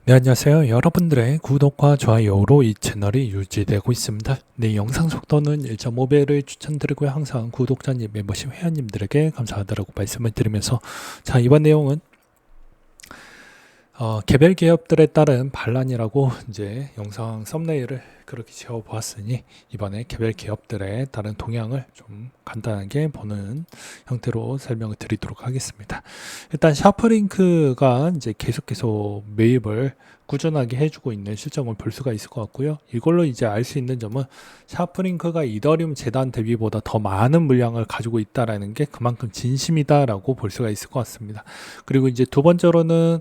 네, 안녕하세요. 여러분들의 구독과 좋아요로 이 채널이 유지되고 있습니다. 네, 영상 속도는 1.5배를 추천드리고요. 항상 구독자님, 멤버십 회원님들에게 감사하다라고 말씀을 드리면서, 자, 이번 내용은 개별 기업들에 따른 반란이라고 이제 영상 썸네일을 그렇게 지어 보았으니, 이번에 개별 기업들에 따른 동향을 좀 간단하게 보는 형태로 설명을 드리도록 하겠습니다. 일단 샤프링크가 이제 계속 매입을 꾸준하게 해주고 있는 실적을 볼 수가 있을 것 같고요. 이걸로 이제 알 수 있는 점은 샤프링크가 이더리움 재단 대비보다 더 많은 물량을 가지고 있다라는 게 그만큼 진심이다라고 볼 수가 있을 것 같습니다. 그리고 이제 두 번째로는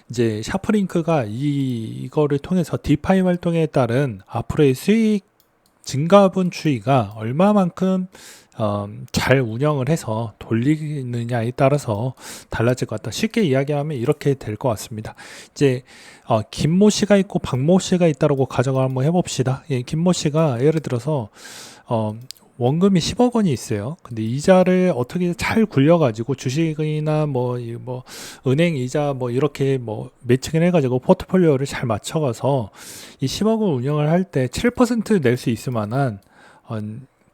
이제 샤프링크가 이거를 통해서 디파이 활동에 따른 앞으로의 수익 증가분 추이가 얼마만큼 잘 운영을 해서 돌리느냐에 따라서 달라질 것 같다. 쉽게 이야기하면 이렇게 될 것 같습니다. 이제 김모 씨가 있고 박모 씨가 있다라고 가정을 한번 해봅시다. 예, 김모 씨가 예를 들어서 원금이 10억 원이 있어요. 근데 이자를 어떻게 잘 굴려가지고 주식이나 뭐 은행 이자 뭐 이렇게 뭐 매칭을 해가지고 포트폴리오를 잘 맞춰가서 이 10억을 운영을 할 때 7% 낼 수 있을 만한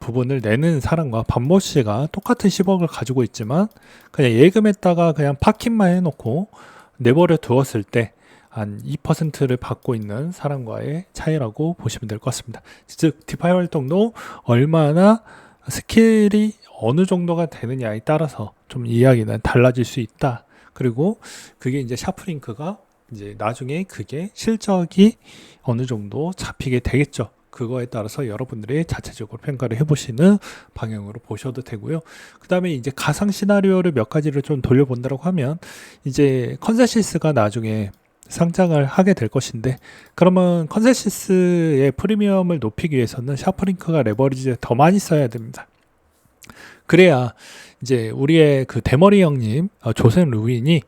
부분을 내는 사람과 박모 씨가 똑같은 10억을 가지고 있지만 그냥 예금했다가 그냥 파킹만 해놓고 내버려 두었을 때 한 2%를 받고 있는 사람과의 차이라고 보시면 될 것 같습니다. 즉 디파이 활동도 얼마나 스킬이 어느 정도가 되느냐에 따라서 좀 이야기는 달라질 수 있다. 그리고 그게 이제 샤프링크가 이제 나중에 그게 실적이 어느 정도 잡히게 되겠죠. 그거에 따라서 여러분들이 자체적으로 평가를 해보시는 방향으로 보셔도 되고요. 그 다음에 이제 가상 시나리오를 몇 가지를 좀 돌려본다고 하면 이제 컨센시스가 나중에 상장을 하게 될 것인데, 그러면 컨센시스의 프리미엄을 높이기 위해서는 샤프링크가 레버리지를 더 많이 써야 됩니다. 그래야 이제 우리의 그 대머리 형님 조셉 루인이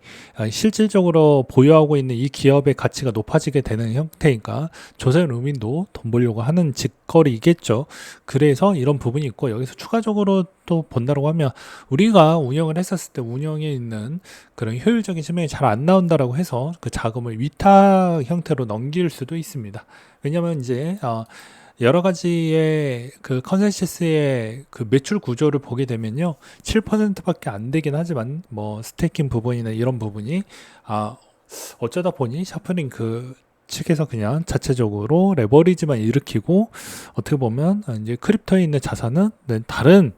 실질적으로 보유하고 있는 이 기업의 가치가 높아지게 되는 형태니까 조셉 루인도 돈 벌려고 하는 짓거리겠죠. 그래서 이런 부분이 있고, 여기서 추가적으로 또 본다고 하면 우리가 운영을 했었을 때 운영에 있는 그런 효율적인 실명이 잘 안 나온다라고 해서 그 자금을 위탁 형태로 넘길 수도 있습니다. 왜냐하면 이제 여러 가지의 그 컨센시스의 그 매출 구조를 보게 되면요, 7%밖에 안 되긴 하지만 뭐 스테이킹 부분이나 이런 부분이 어쩌다 보니 샤프링 그 측에서 그냥 자체적으로 레버리지만 일으키고, 어떻게 보면 이제 크립토에 있는 자산은 다른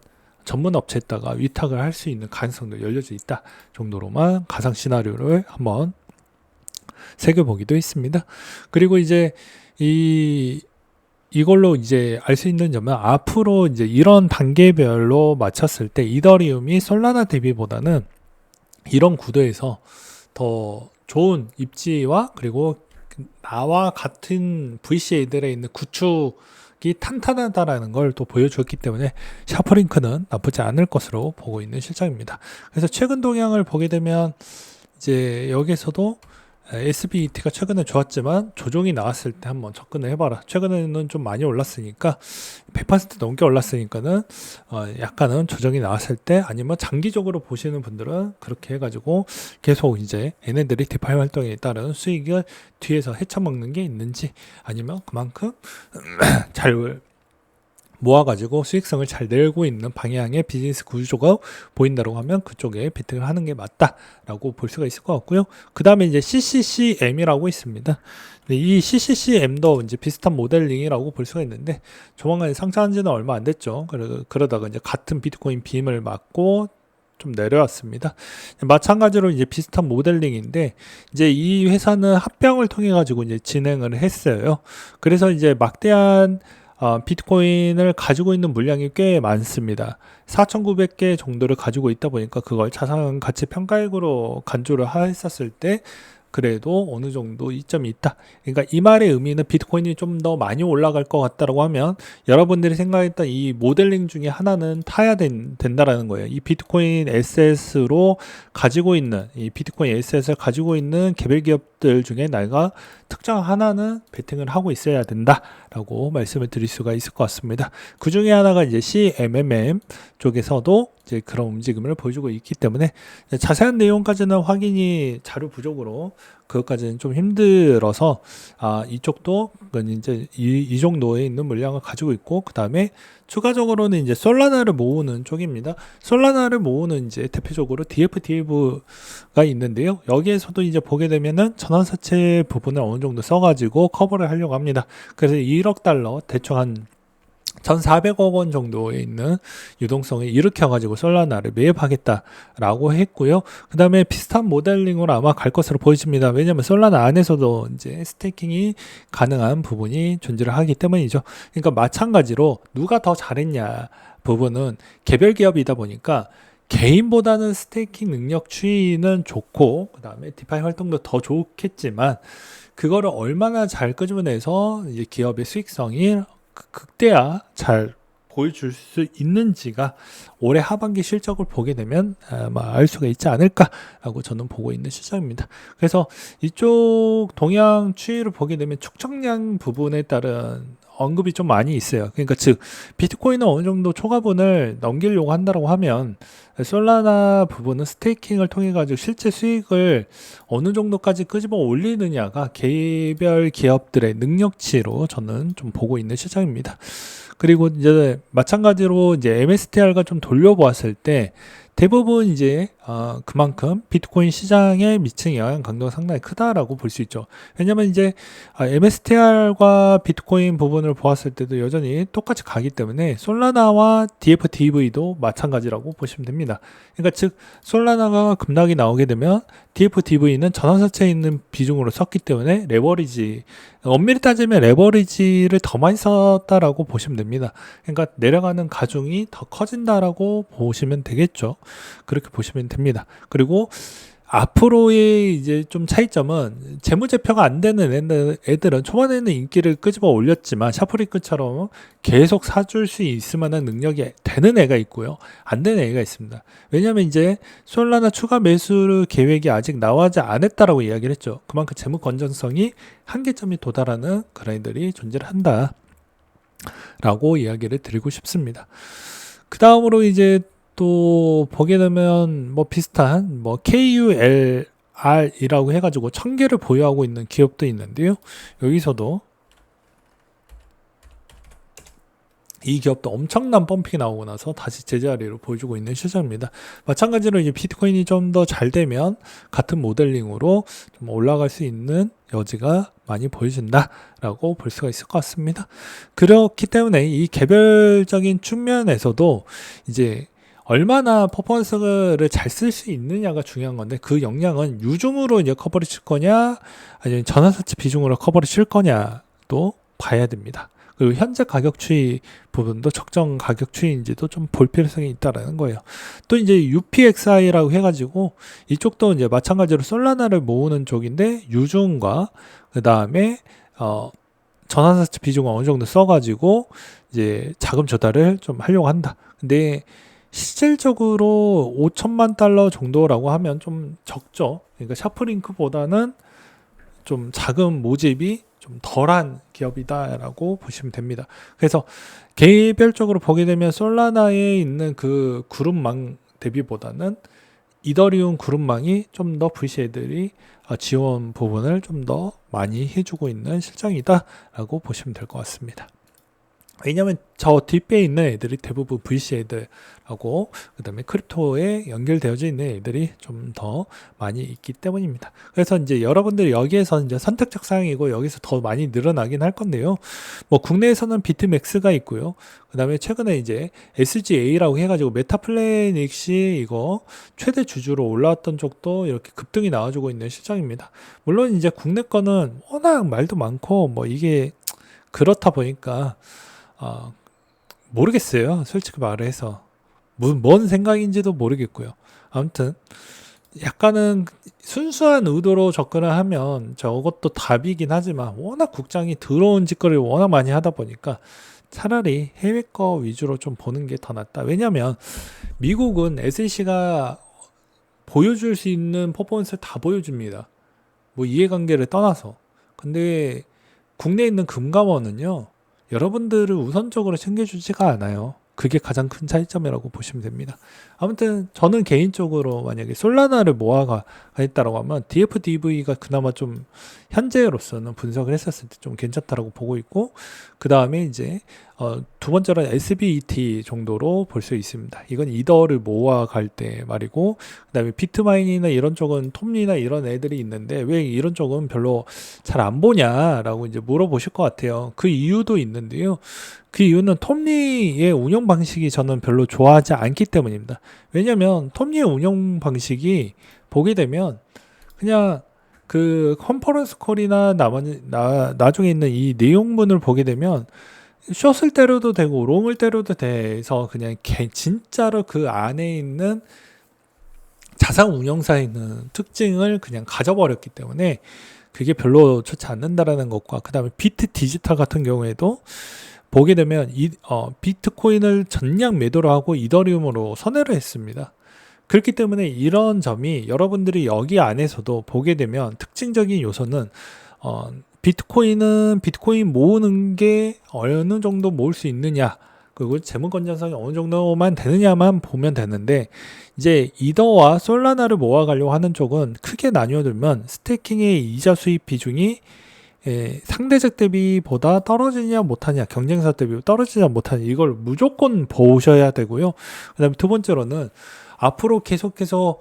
전문 업체에다가 위탁을 할 수 있는 가능성도 열려져 있다 정도로만 가상 시나리오를 한번 새겨보기도 했습니다. 그리고 이제 이걸로 이제 알 수 있는 점은 앞으로 이제 이런 단계별로 맞췄을 때 이더리움이 솔라나 대비보다는 이런 구도에서 더 좋은 입지와 그리고 나와 같은 VCA들에 있는 구축이 탄탄하다라는 걸 또 보여주었기 때문에 샤프링크는 나쁘지 않을 것으로 보고 있는 실정입니다. 그래서 최근 동향을 보게 되면 이제 여기서도 SBET가 최근에 좋았지만 조정이 나왔을 때 한번 접근을 해봐라. 최근에는 좀 많이 올랐으니까 100% 넘게 올랐으니까는 약간은 조정이 나왔을 때, 아니면 장기적으로 보시는 분들은 그렇게 해가지고 계속 이제 얘네들이 디파이 활동에 따른 수익을 뒤에서 헤쳐먹는 게 있는지, 아니면 그만큼 잘 모아가지고 수익성을 잘 내고 있는 방향의 비즈니스 구조가 보인다고 하면 그쪽에 베팅을 하는 게 맞다라고 볼 수가 있을 것 같고요. 그 다음에 이제 CCCM이라고 있습니다. 이 CCCM도 이제 비슷한 모델링이라고 볼 수가 있는데, 조만간 상장한 지는 얼마 안 됐죠. 그러다가 이제 같은 비트코인 빔을 맞고 좀 내려왔습니다. 마찬가지로 이제 비슷한 모델링인데, 이제 이 회사는 합병을 통해 가지고 이제 진행을 했어요. 그래서 이제 막대한 비트코인을 가지고 있는 물량이 꽤 많습니다. 4,900개 정도를 가지고 있다 보니까 그걸 자산 가치 평가액으로 간주를 했었을 때 그래도 어느 정도 이점이 있다. 그러니까 이 말의 의미는 비트코인이 좀 더 많이 올라갈 것 같다라고 하면 여러분들이 생각했던 이 모델링 중에 하나는 타야 된다라는 거예요. 이 비트코인 에셋으로 가지고 있는, 이 비트코인 에셋을 가지고 있는 개별 기업들 중에 내가 특정 하나는 베팅을 하고 있어야 된다라고 말씀을 드릴 수가 있을 것 같습니다. 그 중에 하나가 이제 CMMM 쪽에서도 이제 그런 움직임을 보여주고 있기 때문에 자세한 내용까지는 확인이 자료 부족으로 그것까지는 좀 힘들어서 이쪽도 이제 이 정도에 있는 물량을 가지고 있고, 그 다음에 추가적으로는 이제 솔라나를 모으는 쪽입니다. 솔라나를 모으는 이제 대표적으로 DFDV가 있는데요. 여기에서도 이제 보게 되면은 전환사채 부분을 어느 정도 써가지고 커버를 하려고 합니다. 그래서 1억 달러 대충 한 1,400억 원 정도에 있는 유동성을 일으켜가지고 솔라나를 매입하겠다라고 했고요. 그 다음에 비슷한 모델링으로 아마 갈 것으로 보여집니다. 왜냐하면 솔라나 안에서도 이제 스테이킹이 가능한 부분이 존재를 하기 때문이죠. 그러니까 마찬가지로 누가 더 잘했냐 부분은 개별 기업이다 보니까 개인보다는 스테이킹 능력 추이는 좋고, 그 다음에 디파이 활동도 더 좋겠지만, 그거를 얼마나 잘 끄집어내서 이제 기업의 수익성이 극대화 잘 보여줄 수 있는지가 올해 하반기 실적을 보게 되면 아마 알 수가 있지 않을까라고 저는 보고 있는 시장입니다. 그래서 이쪽 동향 추이를 보게 되면 축적량 부분에 따른 언급이 좀 많이 있어요. 그러니까 즉 비트코인은 어느 정도 초과분을 넘기려고 한다고 하면 솔라나 부분은 스테이킹을 통해 가지고 실제 수익을 어느 정도까지 끄집어 올리느냐가 개별 기업들의 능력치로 저는 좀 보고 있는 시장입니다. 그리고 이제 마찬가지로 이제 MSTR가 좀 돌려보았을 때 대부분 이제 그만큼 비트코인 시장에 미친 영향 강도가 상당히 크다라고 볼 수 있죠. 왜냐면 이제 MSTR과 비트코인 부분을 보았을 때도 여전히 똑같이 가기 때문에 솔라나와 DFDV도 마찬가지라고 보시면 됩니다. 그러니까 즉 솔라나가 급락이 나오게 되면 DFDV는 전환사채에 있는 비중으로 썼기 때문에 레버리지, 엄밀히 따지면 레버리지를 더 많이 썼다라고 보시면 됩니다. 그러니까 내려가는 가중이 더 커진다라고 보시면 되겠죠. 그렇게 보시면 됩니다. 그리고 앞으로의 이제 좀 차이점은 재무제표가 안 되는 애들은 초반에는 인기를 끄집어 올렸지만 샤프리크처럼 계속 사줄 수 있을 만한 능력이 되는 애가 있고요. 안 되는 애가 있습니다. 왜냐하면 이제 솔라나 추가 매수 계획이 아직 나오지 않았다라고 이야기를 했죠. 그만큼 재무 건전성이 한계점이 도달하는 그런 애들이 존재를 한다 라고 이야기를 드리고 싶습니다. 그 다음으로 이제 또 보게 되면 뭐 비슷한 뭐 KULR이라고 해가지고 1000개를 보유하고 있는 기업도 있는데요. 여기서도 이 기업도 엄청난 펌핑이 나오고 나서 다시 제자리로 보여주고 있는 시장입니다. 마찬가지로 이제 비트코인이 좀 더 잘 되면 같은 모델링으로 좀 올라갈 수 있는 여지가 많이 보여진다라고 볼 수가 있을 것 같습니다. 그렇기 때문에 이 개별적인 측면에서도 이제 얼마나 퍼포먼스를 잘 쓸 수 있느냐가 중요한 건데, 그 역량은 유중으로 이제 커버를 칠 거냐 아니면 전환사채 비중으로 커버를 칠 거냐도 봐야 됩니다. 그리고 현재 가격 추이 부분도 적정 가격 추이인지도 좀 볼 필요성이 있다라는 거예요. 또 이제 UPXI라고 해가지고 이쪽도 이제 마찬가지로 솔라나를 모으는 쪽인데 유중과 그 다음에 전환사채 비중을 어느 정도 써가지고 이제 자금 조달을 좀 하려고 한다. 근데 실질적으로 5천만 달러 정도라고 하면 좀 적죠. 그러니까 샤프링크보다는 좀 자금 모집이 좀 덜한 기업이다라고 보시면 됩니다. 그래서 개별적으로 보게 되면 솔라나에 있는 그 그룹망 대비보다는 이더리움 그룹망이 좀 더 VC 애들이 지원 부분을 좀 더 많이 해주고 있는 실정이다라고 보시면 될 것 같습니다. 왜냐면 저 뒷배에 있는 애들이 대부분 VC 애들하고 그 다음에 크립토에 연결되어져 있는 애들이 좀 더 많이 있기 때문입니다. 그래서 이제 여러분들이 여기에서 이제 선택적 사항이고 여기서 더 많이 늘어나긴 할 건데요. 뭐 국내에서는 비트맥스가 있고요. 그 다음에 최근에 이제 SGA라고 해가지고 메타플래닛이 이거 최대 주주로 올라왔던 쪽도 이렇게 급등이 나와주고 있는 시장입니다. 물론 이제 국내 거는 워낙 말도 많고 뭐 이게 그렇다 보니까 모르겠어요. 솔직히 말해서 뭔 생각인지도 모르겠고요. 아무튼 약간은 순수한 의도로 접근을 하면 저것도 답이긴 하지만 워낙 국장이 더러운 짓거리를 워낙 많이 하다 보니까 차라리 해외 거 위주로 좀 보는 게 더 낫다. 왜냐면 미국은 SEC가 보여줄 수 있는 퍼포먼스를 다 보여줍니다. 뭐 이해관계를 떠나서. 근데 국내에 있는 금감원은요, 여러분들을 우선적으로 챙겨주지가 않아요. 그게 가장 큰 차이점이라고 보시면 됩니다. 아무튼 저는 개인적으로 만약에 솔라나를 모아가 있다라고 하면 DFDV가 그나마 좀 현재로서는 분석을 했었을 때 좀 괜찮다라고 보고 있고, 그 다음에 이제 두 번째로 SBET 정도로 볼 수 있습니다. 이건 이더를 모아갈 때 말이고, 그 다음에 비트마인이나 이런 쪽은 톱니나 이런 애들이 있는데 왜 이런 쪽은 별로 잘 안 보냐라고 이제 물어보실 것 같아요. 그 이유도 있는데요. 그 이유는 톱니의 운영 방식이 저는 별로 좋아하지 않기 때문입니다. 왜냐면 톱니의 운영 방식이 보게 되면 그냥 그 컨퍼런스 콜이나 나중에 있는 이 내용문을 보게 되면 숏을 때려도 되고 롱을 때려도 돼서 그냥 진짜로 그 안에 있는 자산 운용사에 있는 특징을 그냥 가져버렸기 때문에 그게 별로 좋지 않는다라는 것과, 그 다음에 비트 디지털 같은 경우에도 보게 되면 비트코인을 전량 매도를 하고 이더리움으로 선회를 했습니다. 그렇기 때문에 이런 점이 여러분들이 여기 안에서도 보게 되면 특징적인 요소는 비트코인 모으는 게 어느 정도 모을 수 있느냐, 그리고 재무 건전성이 어느 정도만 되느냐만 보면 되는데, 이제 이더와 솔라나를 모아가려고 하는 쪽은 크게 나뉘어들면 스테이킹의 이자 수입 비중이 상대적 대비보다 떨어지냐 못하냐, 경쟁사 대비 떨어지냐 못하냐, 이걸 무조건 보셔야 되고요. 그 다음에 두 번째로는 앞으로 계속해서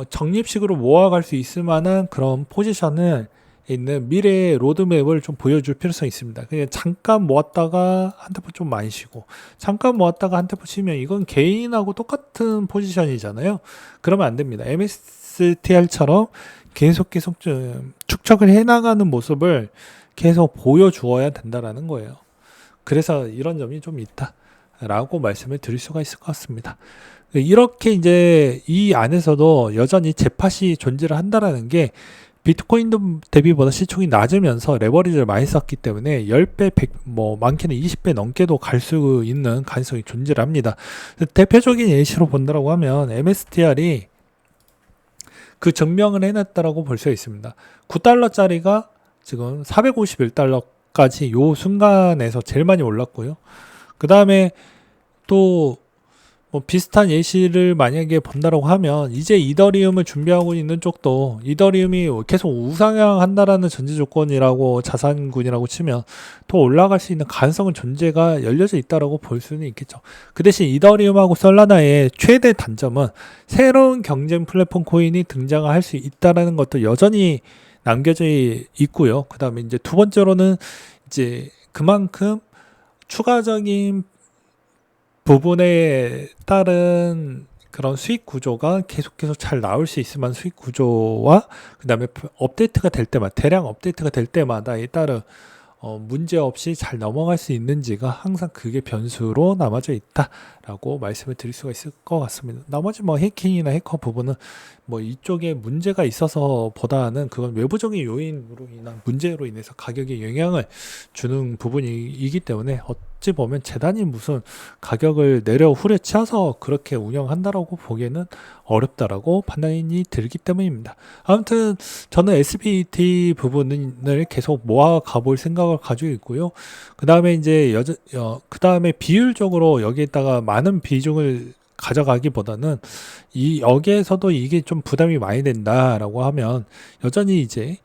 적립식으로 모아갈 수 있을 만한 그런 포지션을 있는 미래의 로드맵을 좀 보여줄 필요성이 있습니다. 그냥 잠깐 모았다가 한 테포 좀 많이 쉬고, 잠깐 모았다가 한 테포 쉬면 이건 개인하고 똑같은 포지션이잖아요. 그러면 안 됩니다. MSTR처럼 계속 좀 축적을 해나가는 모습을 계속 보여주어야 된다라는 거예요. 그래서 이런 점이 좀 있다라고 말씀을 드릴 수가 있을 것 같습니다. 이렇게 이제 이 안에서도 여전히 재팟이 존재를 한다라는 게, 비트코인 대비보다 시총이 낮으면서 레버리지를 많이 썼기 때문에 10배, 100, 많게는 20배 넘게도 갈 수 있는 가능성이 존재를 합니다. 대표적인 예시로 본다라고 하면 MSTR이 그 증명을 해냈다라고 볼 수 있습니다. 9달러짜리가 지금 451달러까지 요 순간에서 제일 많이 올랐고요. 그 다음에 또 비슷한 예시를 만약에 본다라고 하면, 이제 이더리움을 준비하고 있는 쪽도 이더리움이 계속 우상향한다라는 전제 조건이라고 자산군이라고 치면 더 올라갈 수 있는 가능성은 존재가 열려져 있다라고 볼 수는 있겠죠. 그 대신 이더리움하고 솔라나의 최대 단점은 새로운 경쟁 플랫폼 코인이 등장할 수 있다라는 것도 여전히 남겨져 있고요. 그 다음에 이제 두 번째로는 이제 그만큼 추가적인 부분에 따른 그런 수익 구조가 계속해서 잘 나올 수 있을 만한 수익 구조와, 그 다음에 업데이트가 될 때마다, 대량 업데이트가 될 때마다에 따른 문제 없이 잘 넘어갈 수 있는지가 항상 그게 변수로 남아져 있다라고 말씀을 드릴 수가 있을 것 같습니다. 나머지 해킹이나 해커 부분은 이쪽에 문제가 있어서 보다는 그건 외부적인 요인으로 인한 문제로 인해서 가격에 영향을 주는 부분이기 때문에, 어찌 보면 재단이 무슨 가격을 내려 후려치어서 그렇게 운영한다라고 보기에는 어렵다라고 판단이 들기 때문입니다. 아무튼 저는 SBT 부분을 계속 모아 가볼 생각을 가지고 있고요. 그 다음에 이제 그 다음에 비율적으로 여기에다가 많은 비중을 가져가기보다는 여기에서도 이게 좀 부담이 많이 된다라고 하면 여전히 이제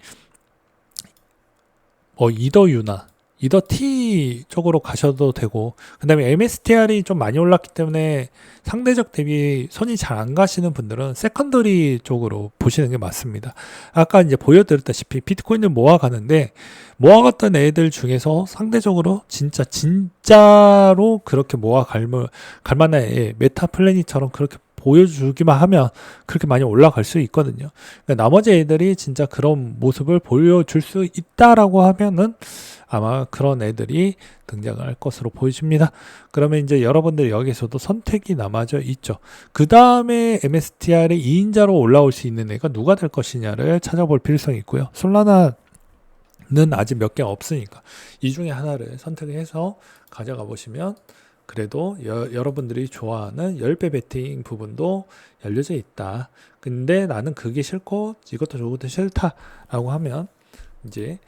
이더유나 이더 T 쪽으로 가셔도 되고, 그 다음에 MSTR이 좀 많이 올랐기 때문에 상대적 대비 손이 잘 안 가시는 분들은 세컨더리 쪽으로 보시는 게 맞습니다. 아까 이제 보여드렸다시피 비트코인을 모아가는데, 모아갔던 애들 중에서 상대적으로 진짜로 그렇게 모아갈 만한 메타 플래닛처럼 그렇게 보여주기만 하면 그렇게 많이 올라갈 수 있거든요. 그러니까 나머지 애들이 진짜 그런 모습을 보여줄 수 있다라고 하면은 아마 그런 애들이 등장할 것으로 보여집니다. 그러면 이제 여러분들 여기서도 선택이 남아져 있죠. 그 다음에 MSTR이 2인자로 올라올 수 있는 애가 누가 될 것이냐를 찾아볼 필요성이 있고요. 솔라나는 아직 몇 개 없으니까 이 중에 하나를 선택해서 가져가 보시면 그래도 여러분들이 좋아하는 10배 베팅 부분도 열려져 있다. 근데 나는 그게 싫고 이것도 저것도 싫다라고 하면 이제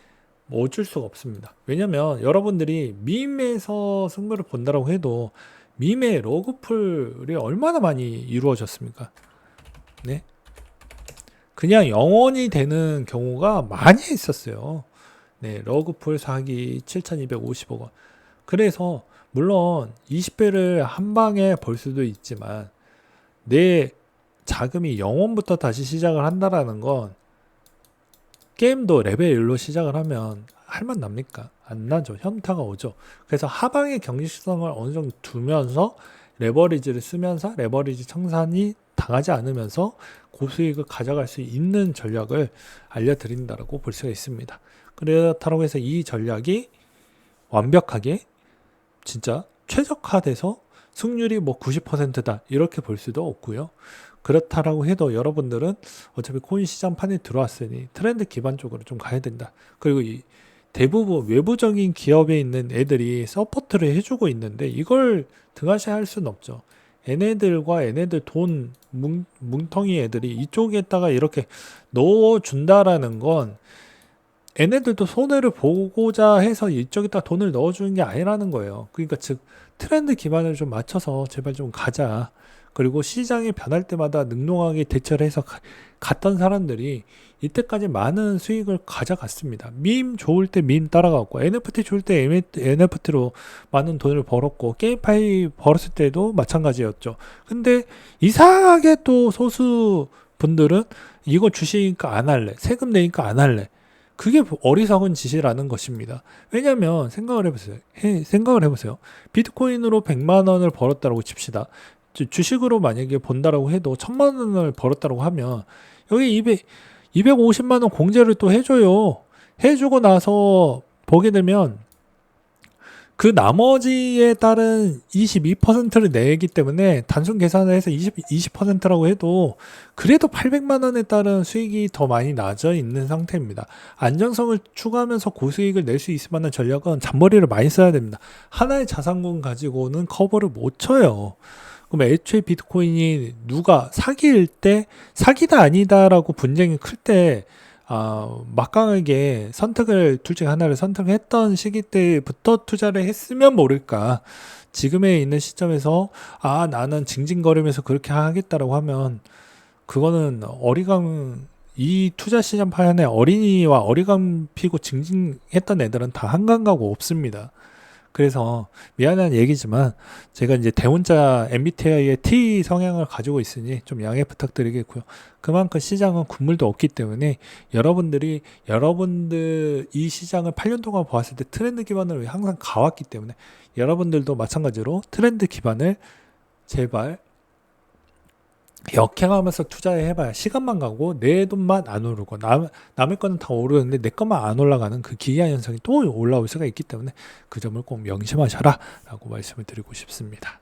어쩔 수가 없습니다. 왜냐면 여러분들이 밈에서 승부를 본다라고 해도 밈의 러그풀이 얼마나 많이 이루어졌습니까? 네. 그냥 영원이 되는 경우가 많이 있었어요. 네, 러그풀 사기 7,250억 원. 그래서 물론 20배를 한 방에 벌 수도 있지만 내 자금이 0원부터 다시 시작을 한다라는 건 게임도 레벨 1로 시작을 하면 할만 납니까? 안 나죠. 현타가 오죠. 그래서 하방의 경직성을 어느 정도 두면서 레버리지를 쓰면서 레버리지 청산이 당하지 않으면서 고수익을 가져갈 수 있는 전략을 알려드린다라고 볼 수가 있습니다. 그렇다고 해서 이 전략이 완벽하게 진짜 최적화돼서 승률이 뭐 90%다 이렇게 볼 수도 없고요. 그렇다라고 해도 여러분들은 어차피 코인 시장판에 들어왔으니 트렌드 기반 쪽으로 좀 가야 된다. 그리고 이 대부분 외부적인 기업에 있는 애들이 서포트를 해주고 있는데 이걸 등하시 할 수는 없죠. 얘네들 돈 뭉텅이 애들이 이쪽에다가 이렇게 넣어준다라는 건 얘네들도 손해를 보고자 해서 이쪽에다 돈을 넣어주는 게 아니라는 거예요. 그러니까 즉 트렌드 기반을 좀 맞춰서 제발 좀 가자. 그리고 시장이 변할 때마다 능동하게 대처를 해서 갔던 사람들이 이때까지 많은 수익을 가져갔습니다. 밈 좋을 때 밈 따라갔고 NFT 좋을 때 NFT로 많은 돈을 벌었고 게임파이 벌었을 때도 마찬가지였죠. 근데 이상하게 또 소수 분들은 이거 주시니까 안 할래. 세금 내니까 안 할래. 그게 어리석은 짓이라는 것입니다. 왜냐면 생각을 해보세요. 비트코인으로 100만 원을 벌었다고 칩시다. 주식으로 만약에 본다라고 해도 1000만 원을 벌었다고 하면 여기 250만 원 공제를 또 해줘요. 해주고 나서 보게 되면 그 나머지에 따른 22%를 내기 때문에 단순 계산을 해서 20%라고 해도 그래도 800만 원에 따른 수익이 더 많이 나져 있는 상태입니다. 안정성을 추구하면서 고수익을 낼 수 있을 만한 전략은 잔머리를 많이 써야 됩니다. 하나의 자산군 가지고는 커버를 못 쳐요. 그럼 애초에 비트코인이 누가 사기일 때 사기다 아니다라고 분쟁이 클 때 막강하게 선택을 둘 중에 하나를 선택했던 시기 때부터 투자를 했으면 모를까. 지금에 있는 시점에서 나는 징징거리면서 그렇게 하겠다라고 하면 그거는 이 투자 시장 판에 어린이와 어리광 피고 징징했던 애들은 다 한강 가고 없습니다. 그래서 미안한 얘기지만 제가 이제 대문자 MBTI의 T 성향을 가지고 있으니 좀 양해 부탁드리겠고요. 그만큼 시장은 군물도 없기 때문에 여러분들 이 시장을 8년 동안 보았을 때 트렌드 기반으로 항상 가왔기 때문에 여러분들도 마찬가지로 트렌드 기반을 제발 역행하면서 투자해봐야 시간만 가고 내 돈만 안 오르고 남의 거는 다 오르는데 내 것만 안 올라가는 그 기이한 현상이 또 올라올 수가 있기 때문에 그 점을 꼭 명심하셔라 라고 말씀을 드리고 싶습니다.